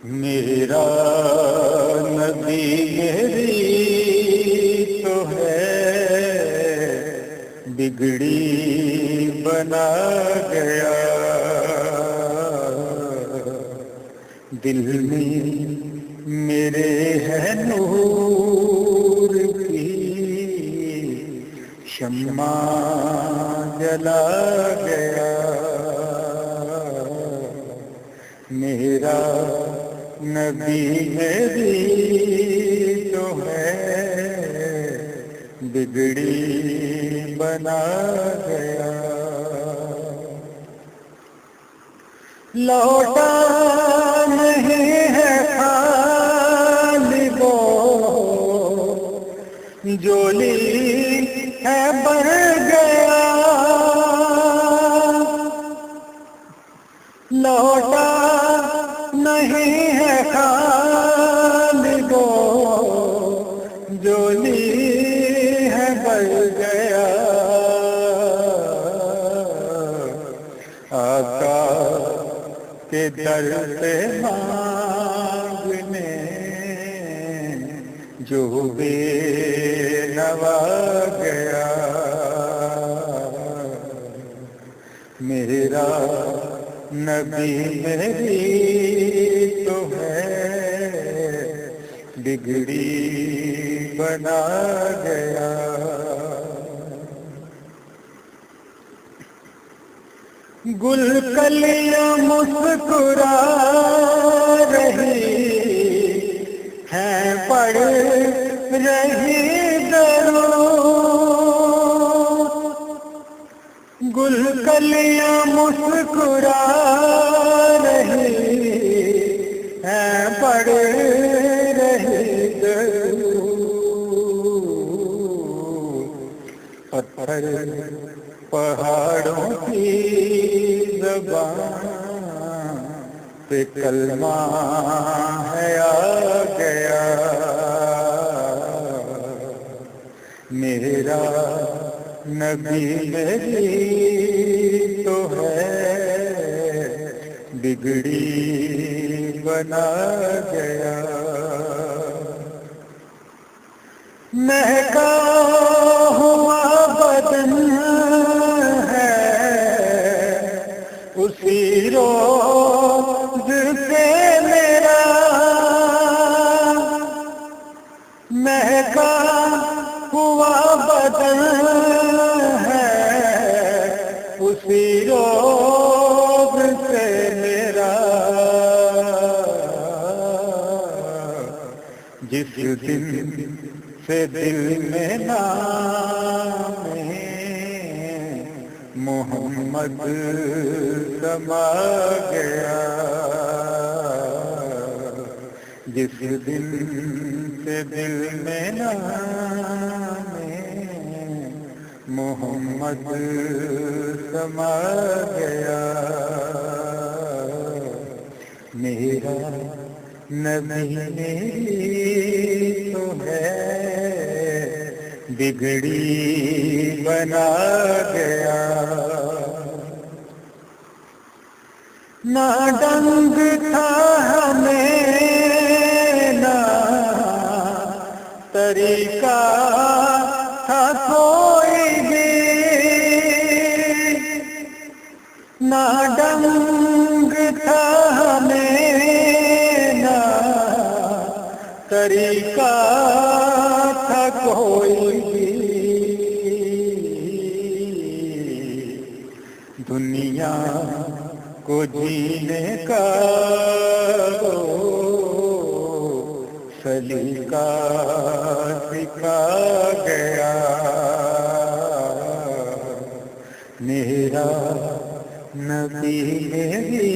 میرا نبی میری تو ہے بگڑی بنا گیا، دل میں میرے ہے نور کی شمع جلا گیا، میرا نبی میری تو ہے بگڑی بنا گیا، لوٹا نہیں ہے خالی وہ جولی ہے بڑھ گیا، لوٹا نہیں ہے خالی وہ جولی ہے بڑھ گیا، آقا کے در سے مانگنے جو بے نوا گیا، میرا نبی میری تو ہے بگڑی بنا گیا، گل کلیاں مسکرا رہی ہیں پڑھ رہی درود، گل کلیاں مسکرا رہی ہیں پڑھ رہی درود، پتھر پہاڑوں کی زبان پہ کلمہ ہے آ گیا، میرا نبی میری تو ہے بگڑی بنا گیا، مہکا ہوا بدن اسی روز سے میرا، مہکا ہوا بدن ہے اسی روز سے میرا، جس دن سے دل میں نام محمد سما گیا، جس دن سے دل میں نام محمد سما گیا، میرا نبی میری تو ہے بگڑی بنا گیا، نہ ڈنگ تھا ہمیں نہ طریقہ تھا کوئی بھی، نہ ڈنگ تھا ہمیں نہ طریقہ تھا کوئی بھی، دنیا کو جینے کا سلیقہ سکھا گیا، میرا نبی میری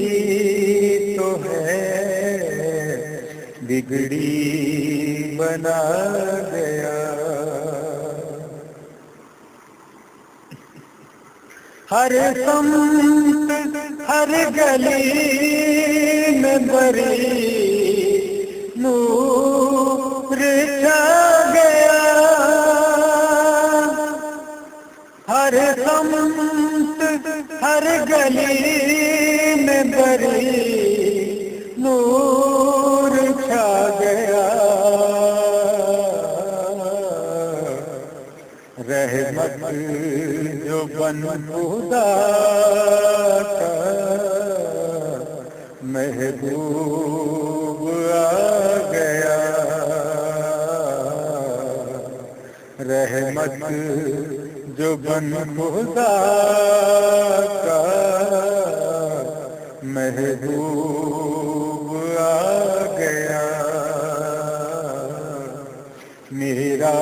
تو ہے بگڑی بنا گیا، ہر سمت ہر گلی میں بری نور چھا گیا، ہر سمت ہر گلی میں بری نور بن خدا کا محبوب آ گیا، رحمت جو بن خدا کا محبوب آ گیا، میرا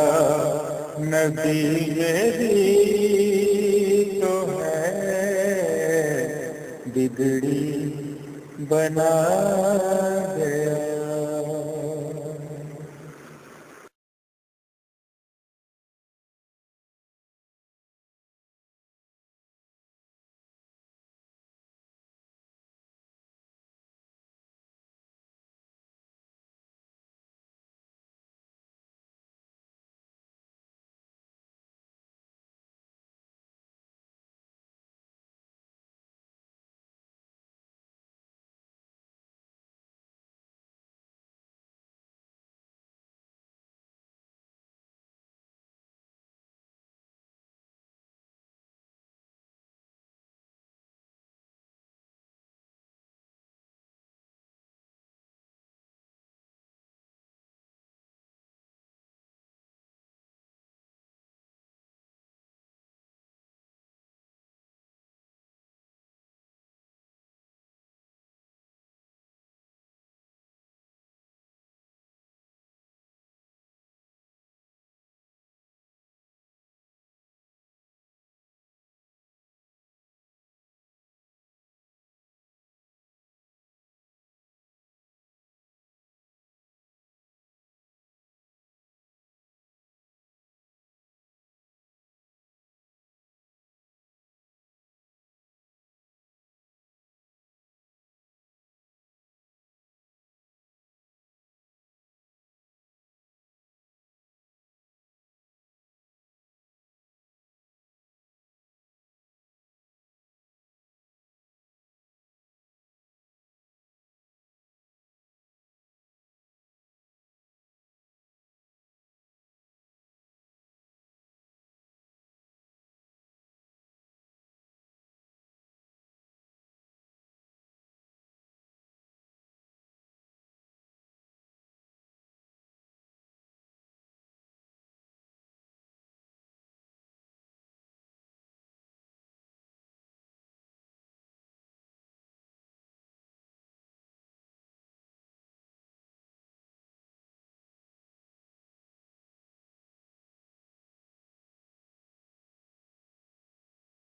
نبی یہ بھی تو ہے بگڑی بنا